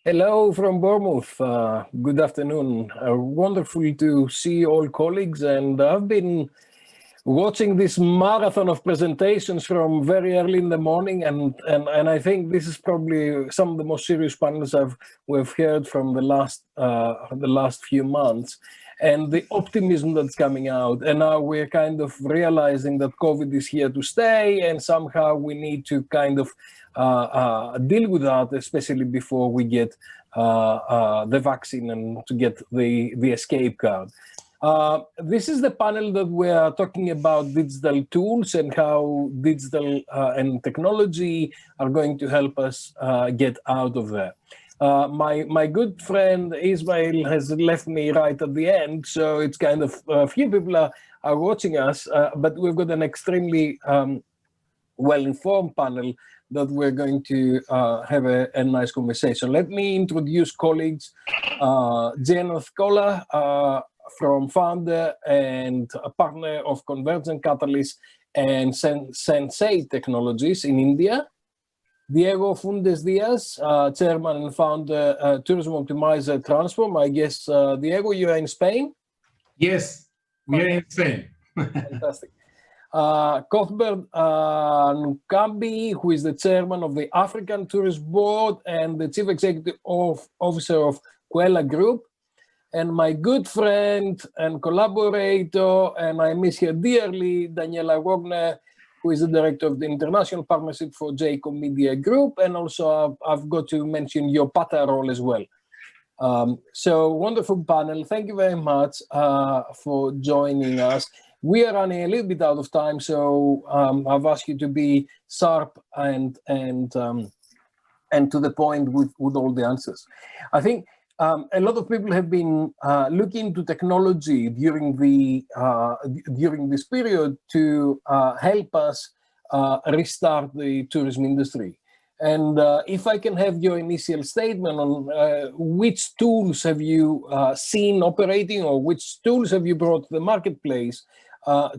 Hello from Bournemouth. Good afternoon. Wonderful to see all colleagues, and I've been watching this marathon of presentations from very early in the morning, and I think this is probably some of the most serious panels we've heard from the last few months, and the optimism that's coming out. And now we're kind of realizing that COVID is here to stay, and somehow we need to kind of deal with that, especially before we get the vaccine and to get the escape card. This is the panel that we are talking about digital tools and how digital and technology are going to help us get out of there. My good friend Ismail has left me right at the end, so it's kind of a few people are watching us, but we've got an extremely well-informed panel that we're going to have a nice conversation. Let me introduce colleagues. Jayant Kolla, from founder and a partner of Convergence Catalyst and Sensate Technologies in India. Fuentes Díaz, chairman and founder, Tourism Optimizer Transform. I guess, Diego, you are in Spain? Yes, we are in Spain. Fantastic. Cuthbert Ncube, who is the chairman of the African Tourist Board and the chief executive officer of Kolla Group. And my good friend and collaborator, and I miss her dearly, Daniela Wagner, who is the director of the International Partnership for Jacob Media Group. And also I've got to mention your PATA role as well. So wonderful panel. Thank you very much for joining us. We are running a little bit out of time, so I've asked you to be sharp and to the point with all the answers. I think a lot of people have been looking into technology during this period to help us restart the tourism industry. And if I can have your initial statement on which tools have you seen operating, or which tools have you brought to the marketplace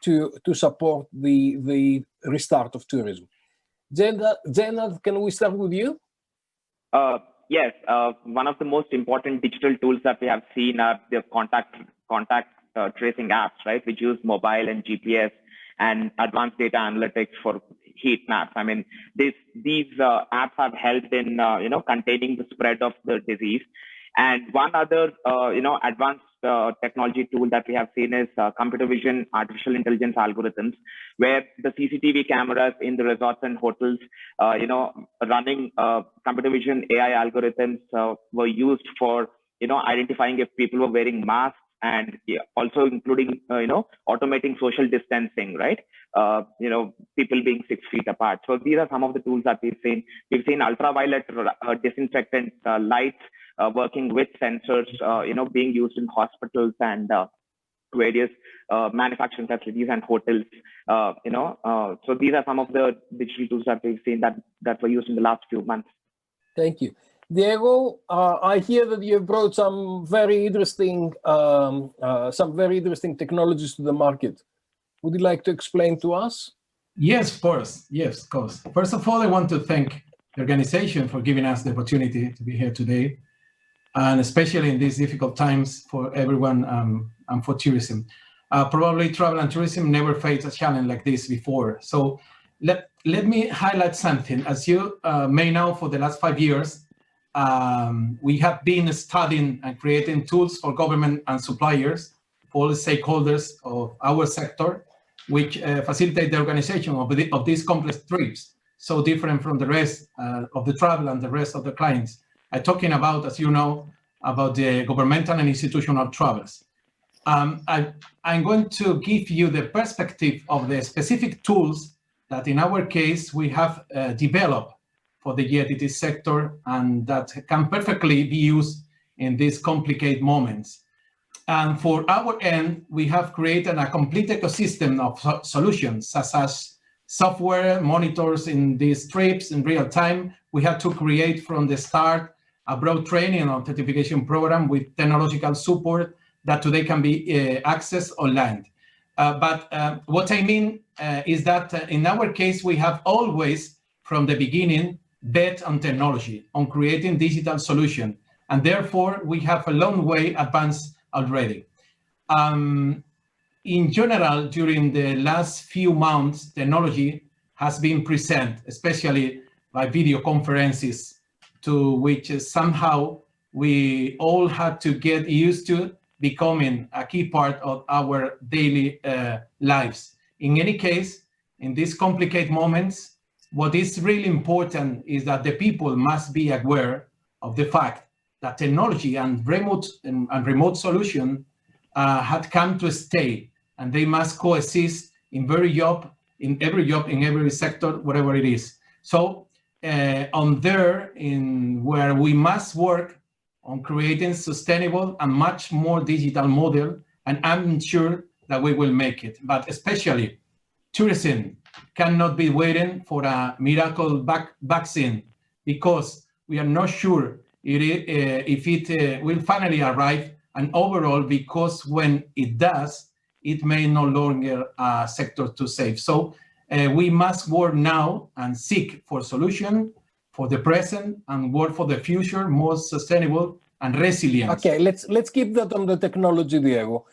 to support the restart of tourism. Jayant, can we start with you? Yes, one of the most important digital tools that we have seen are the contact tracing apps, right, which use mobile and GPS and advanced data analytics for heat maps. I mean, these apps have helped in containing the spread of the disease. And one other advanced technology tool that we have seen is computer vision, artificial intelligence algorithms, where the CCTV cameras in the resorts and hotels, running computer vision AI algorithms were used for, identifying if people were wearing masks, and also including, automating social distancing, right? People being 6 feet apart. So these are some of the tools that we've seen. We've seen ultraviolet disinfectant lights working with sensors, being used in hospitals and various manufacturing facilities and hotels. So these are some of the digital tools that we've seen that were used in the last few months. Thank you. Diego, I hear that you brought some very interesting technologies to the market. Would you like to explain to us? Yes, of course. Yes, of course. First of all, I want to thank the organization for giving us the opportunity to be here today, and especially in these difficult times for everyone and for tourism. Probably travel and tourism never faced a challenge like this before. So let me highlight something. As you may know, for the last 5 years, we have been studying and creating tools for government and suppliers, for all the stakeholders of our sector, which facilitate the organization of these complex trips, so different from the rest of the travel and the rest of the clients. I'm talking about, as you know, about the governmental and institutional travels. I'm going to give you the perspective of the specific tools that in our case we have developed for the GTT sector, and that can perfectly be used in these complicated moments. And for our end, we have created a complete ecosystem of solutions, such as software monitors in these trips in real time. We had to create from the start a broad training and certification program with technological support that today can be accessed online. But what I mean is that in our case, we have always, from the beginning, bet on technology, on creating digital solution, and therefore we have a long way advanced already. In general, during the last few months, technology has been present, especially by video conferences, to which somehow we all had to get used to becoming a key part of our daily lives. In any case, in these complicated moments, what is really important is that the people must be aware of the fact that technology and remote solution had come to stay, and they must coexist in every job, in every sector, whatever it is. So where we must work on creating sustainable and much more digital model, and I'm sure that we will make it. But especially tourism cannot be waiting for a miracle vaccine, because we are not sure if it will finally arrive, and overall, because when it does, it may no longer a sector to save. So we must work now and seek for solution for the present and work for the future, more sustainable and resilient. Okay, let's keep that on the technology, Diego,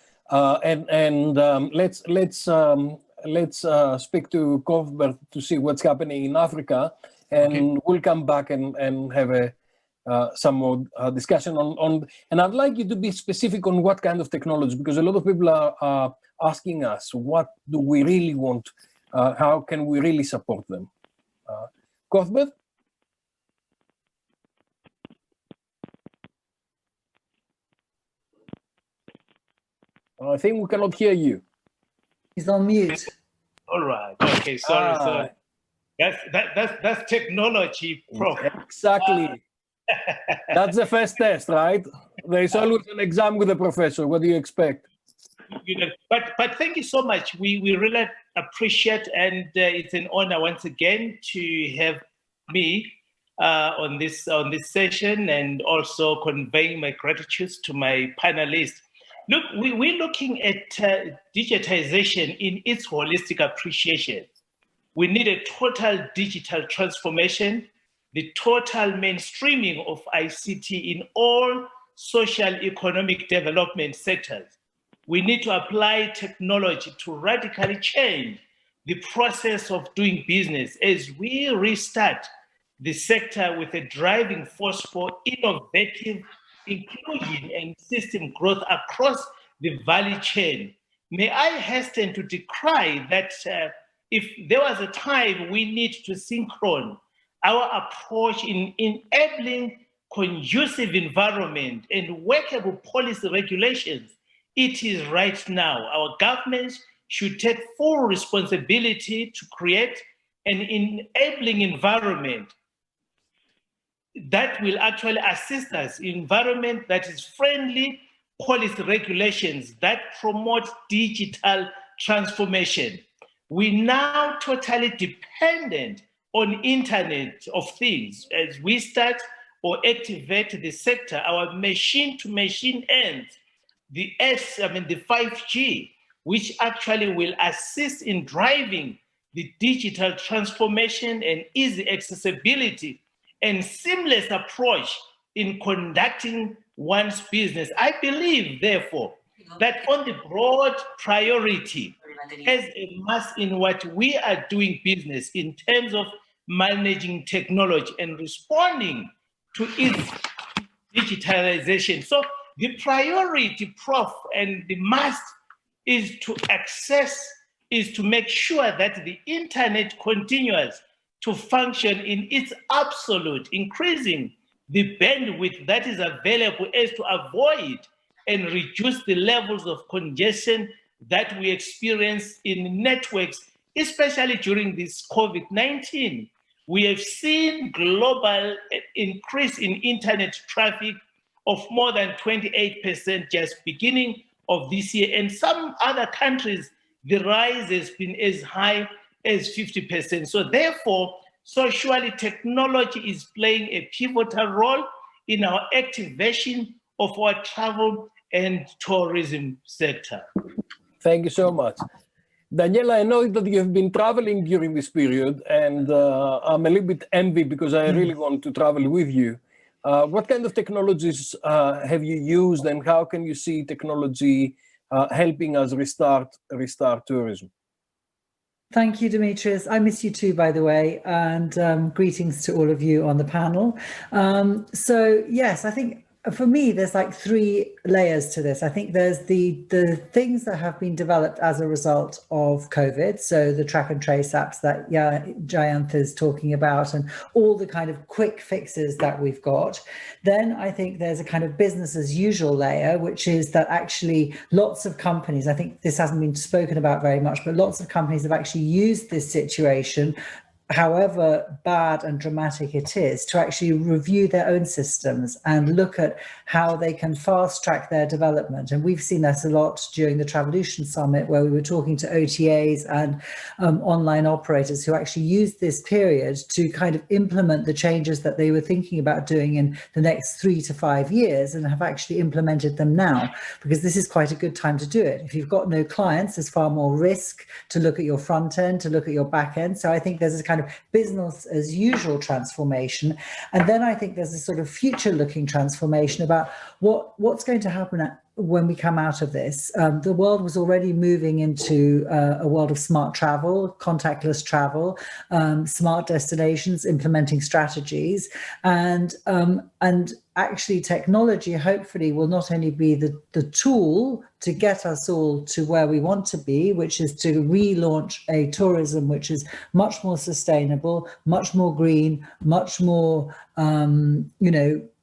let's speak to Cuthbert to see what's happening in Africa, and Okay. we'll come back and have some more discussion on. And I'd like you to be specific on what kind of technology, because a lot of people are asking us, what do we really want? How can we really support them? Cuthbert? I think we cannot hear you. He's on mute. All right. Okay. Sorry. That's technology, Prof. Exactly. That's the first test, right? There's always an exam with the professor. What do you expect? But thank you so much. We really appreciate, and it's an honor once again to have me on this session, and also conveying my gratitude to my panelists. Look, we're looking at digitization in its holistic appreciation. We need a total digital transformation, the total mainstreaming of ICT in all social economic development sectors. We need to apply technology to radically change the process of doing business as we restart the sector with a driving force for innovative inclusion and system growth across the value chain. May I hasten to decry that if there was a time we need to synchronize our approach in enabling conducive environment and workable policy regulations, it is right now. Our governments should take full responsibility to create an enabling environment that will actually assist us, environment that is friendly, policy regulations that promote digital transformation. We now totally dependent on Internet of Things. As we start or activate the sector, our machine-to-machine ends, the 5G, which actually will assist in driving the digital transformation and easy accessibility and seamless approach in conducting one's business. I believe, therefore, that on the broad priority as a must in what we are doing business in terms of managing technology and responding to its digitalization. So the priority, Prof, and the must is to make sure that the internet continues to function in its absolute, increasing the bandwidth that is available as to avoid and reduce the levels of congestion that we experience in networks, especially during this COVID-19. We have seen global increase in internet traffic of more than 28% just beginning of this year. And some other countries, the rise has been as high as 50%. So therefore, surely technology is playing a pivotal role in our activation of our travel and tourism sector. Thank you so much. Daniela, I know that you have been traveling during this period, and I'm a little bit envious because I really want to travel with you. What kind of technologies have you used, and how can you see technology helping us restart tourism? Thank you, Dimitrios. I miss you too, by the way, and greetings to all of you on the panel. So yes, I think for me, there's like three layers to this. I think there's the things that have been developed as a result of COVID. So the track and trace apps that Jayant is talking about, and all the kind of quick fixes that we've got. Then I think there's a kind of business as usual layer, which is that actually lots of companies, I think this hasn't been spoken about very much, but lots of companies have actually used this situation, however bad and dramatic it is, to actually review their own systems and look at how they can fast track their development. And we've seen that a lot during the Travolution Summit, where we were talking to OTAs and online operators who actually used this period to kind of implement the changes that they were thinking about doing in the next 3 to 5 years, and have actually implemented them now, because this is quite a good time to do it. If you've got no clients, there's far more risk to look at your front end, to look at your back end. So I think there's a kind of business as usual transformation. And then I think there's a sort of future looking transformation about what's going to happen when we come out of this. The world was already moving into a world of smart travel, contactless travel, smart destinations, implementing strategies, and actually technology hopefully will not only be the tool to get us all to where we want to be, which is to relaunch a tourism which is much more sustainable, much more green, much more,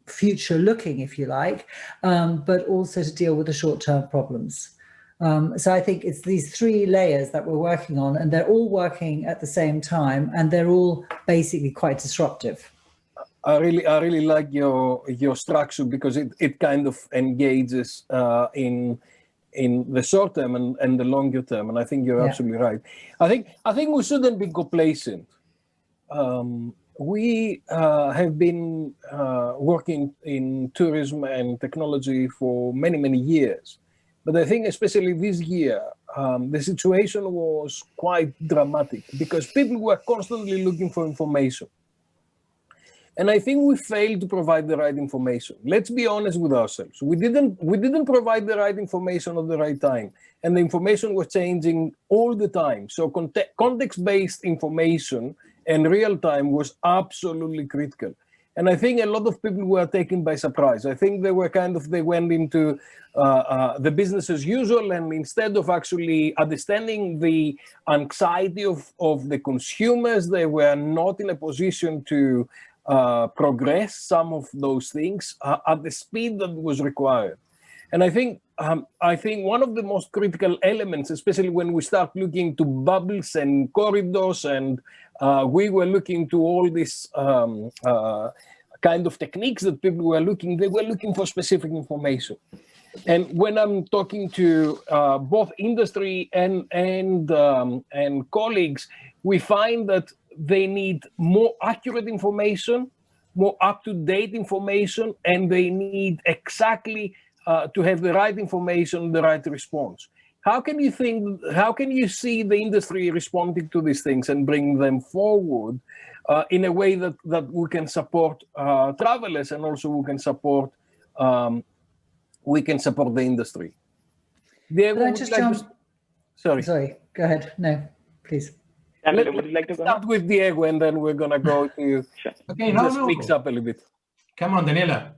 future looking, if you like, but also to deal with the short-term problems. So I think it's these three layers that we're working on, and they're all working at the same time, and they're all basically quite disruptive. I really like your structure, because it kind of engages in the short term and the longer term, and I think you're absolutely right. I think we shouldn't be complacent. We have been working in tourism and technology for many years, but I think especially this year the situation was quite dramatic, because people were constantly looking for information. And I think we failed to provide the right information. Let's be honest with ourselves. We didn't provide the right information at the right time, and the information was changing all the time. So context-based information and real time was absolutely critical. And I think a lot of people were taken by surprise. I think they went into the business as usual, and instead of actually understanding the anxiety of the consumers, they were not in a position to progress some of those things at the speed that was required. And I think one of the most critical elements, especially when we start looking to bubbles and corridors, and we were looking to all this kind of techniques that people were looking, they were looking for specific information. And when I'm talking to both industry and colleagues, we find that they need more accurate information, more up-to-date information, and they need exactly to have the right information, the right response. How can you see the industry responding to these things and bring them forward in a way that we can support travelers, and also we can support the industry? Sorry, go ahead. No, please. Would you like to start with Diego, and then we're going to go to mix up a little bit. Come on, Daniela.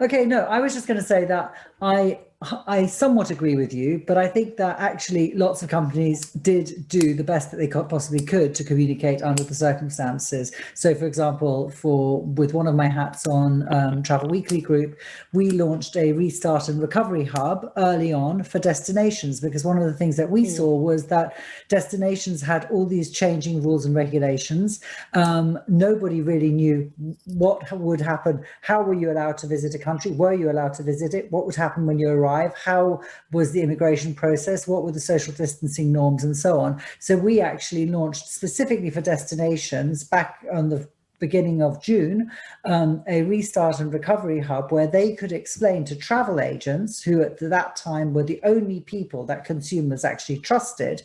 Okay, no, I was just going to say that I somewhat agree with you, but I think that actually lots of companies did do the best that they possibly could to communicate under the circumstances. So, for example, with one of my hats on Travel Weekly Group, we launched a restart and recovery hub early on for destinations, because one of the things that we saw was that destinations had all these changing rules and regulations. Nobody really knew what would happen. How were you allowed to visit a country? Were you allowed to visit it? What would happen when you arrived? How was the immigration process? What were the social distancing norms, and so on? So we actually launched specifically for destinations back on the beginning of June, a restart and recovery hub where they could explain to travel agents, who at that time were the only people that consumers actually trusted,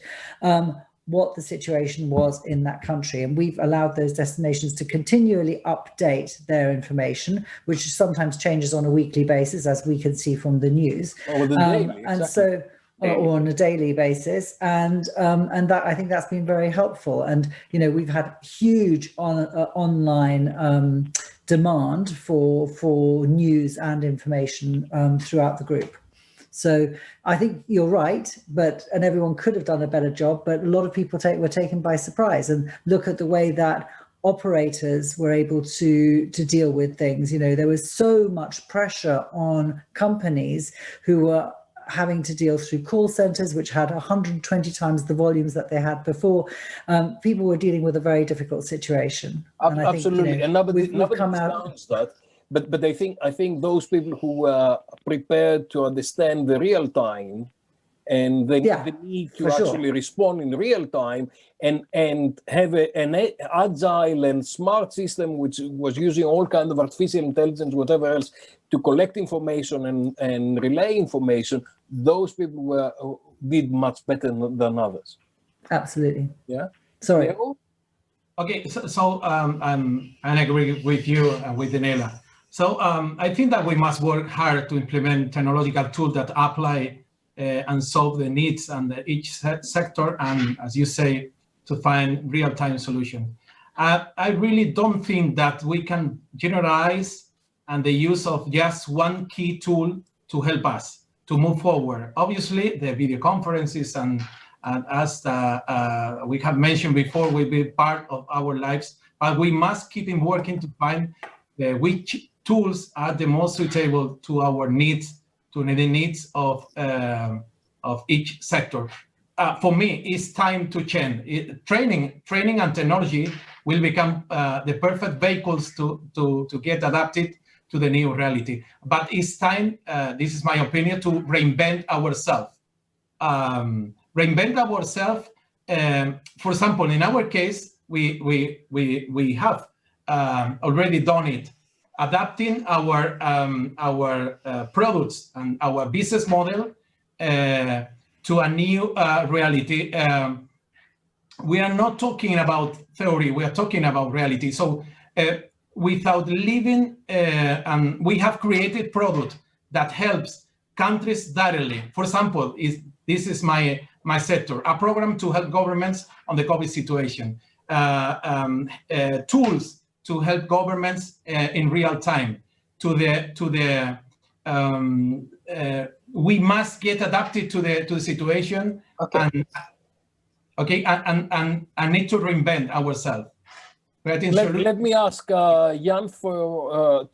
what the situation was in that country. And we've allowed those destinations to continually update their information, which sometimes changes on a weekly basis, as we can see from the news. Or the daily, and exactly. so, or on a daily basis, and that, I think that's been very helpful. And we've had huge online demand for news and information throughout the group. So I think you're right, and everyone could have done a better job, but a lot of people were taken by surprise. And look at the way that operators were able to deal with things. There was so much pressure on companies who were having to deal through call centers, which had 120 times the volumes that they had before. People were dealing with a very difficult situation. And Absolutely, and nobody come out. That. But I think those people who were prepared to understand the real time and the need to actually respond in real time and have an agile and smart system which was using all kinds of artificial intelligence, whatever else, to collect information and relay information, those people did much better than others. Absolutely. Yeah. Sorry. Diego? Okay, so I agree with you, with Daniela. So I think that we must work hard to implement technological tools that apply and solve the needs and each sector, and as you say, to find real-time solution. I really don't think that we can generalize and the use of just one key tool to help us to move forward. Obviously, the video conferences and as we have mentioned before, will be part of our lives, but we must keep in working to find which tools are the most suitable to our needs, to the needs of each sector. For me, it's time to change. Training and technology will become the perfect vehicles to get adapted to the new reality. But it's time, this is my opinion, to reinvent ourselves. Reinvent ourselves. For example, in our case, we have already done it, adapting our products and our business model to a new reality. We are not talking about theory, we are talking about reality. So without living, and we have created product that helps countries directly. For example, this is my sector, a program to help governments on the COVID situation, tools to help governments in real time. We must get adapted to the situation. Okay. And need to reinvent ourselves. Let me ask Jan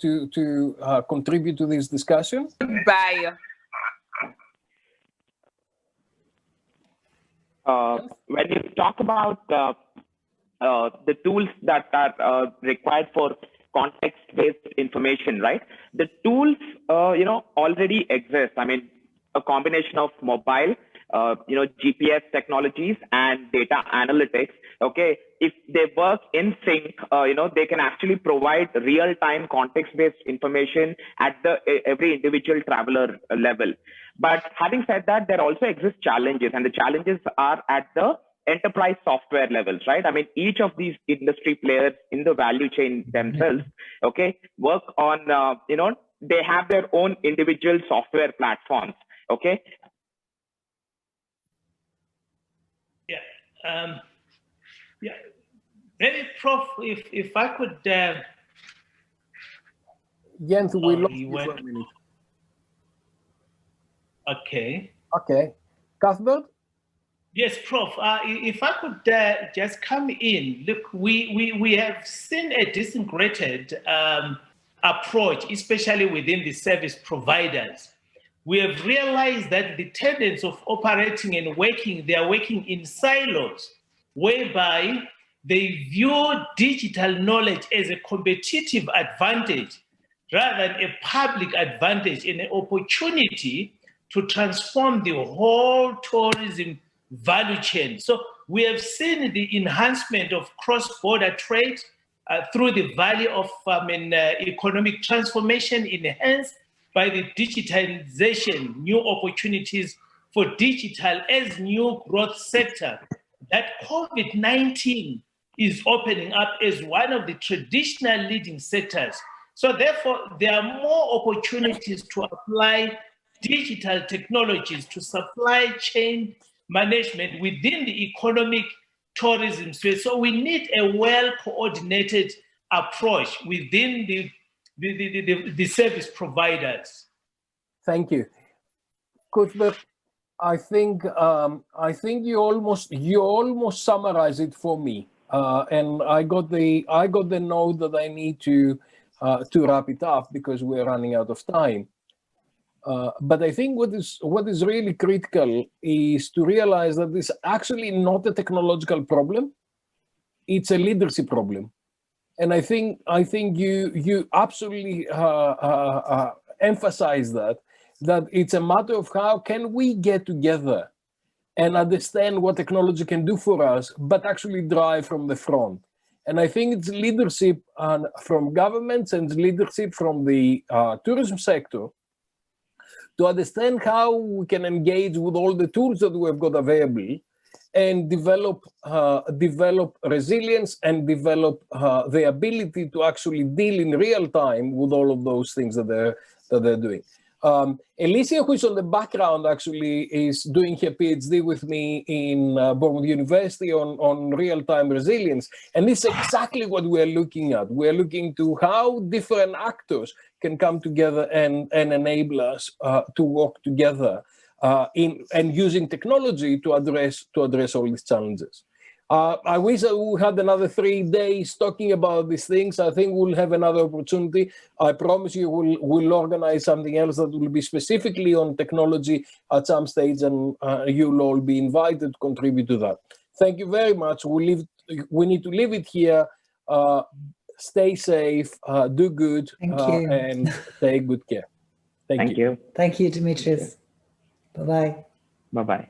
to contribute to this discussion. Bye. When you talk about the tools that are required for context-based information, right? The tools, already exist. I mean, a combination of mobile, GPS technologies and data analytics. Okay, if they work in sync, they can actually provide real-time context-based information at every individual traveler level. But having said that, there also exist challenges, and the challenges are at the enterprise software levels, right? I mean, each of these industry players in the value chain themselves, okay, work on, they have their own individual software platforms, okay? Yeah. Maybe, Prof, if I could... Jens, we lost you for a minute. Okay. Okay. Cuthbert? Yes, Prof. If I could just come in, look, we have seen a disintegrated approach, especially within the service providers. We have realized that the tendency of operating and working, they are working in silos, whereby they view digital knowledge as a competitive advantage rather than a public advantage and an opportunity to transform the whole tourism value chain. So we have seen the enhancement of cross-border trade through the value of economic transformation enhanced by the digitalization, new opportunities for digital as new growth sector, that COVID-19 is opening up as one of the traditional leading sectors. So therefore, there are more opportunities to apply digital technologies to supply chain management within the economic tourism space. So we need a well-coordinated approach within the service providers. Thank you. Cuthbert, I think you almost summarized it for me, and I got the note that I need to wrap it up because we're running out of time. But I think what is really critical is to realize that this is actually not a technological problem; it's a leadership problem, and I think you absolutely emphasize that it's a matter of how can we get together and understand what technology can do for us, but actually drive from the front. And I think it's leadership from governments and leadership from the tourism sector to understand how we can engage with all the tools that we've got available and develop resilience and develop the ability to actually deal in real time with all of those things that they're doing. Alicia, who is on the background, actually is doing her PhD with me in Bournemouth University on real-time resilience. And this is exactly what we're looking at. We're looking to how different actors can come together and enable us to work together and using technology to address all these challenges. I wish that we had another 3 days talking about these things. I think we'll have another opportunity. I promise you we'll organize something else that will be specifically on technology at some stage, and you'll all be invited to contribute to that. Thank you very much. We need to leave it here. Stay safe, do good, and take good care. Thank you. Thank you, Dimitrios. Bye-bye. Bye-bye.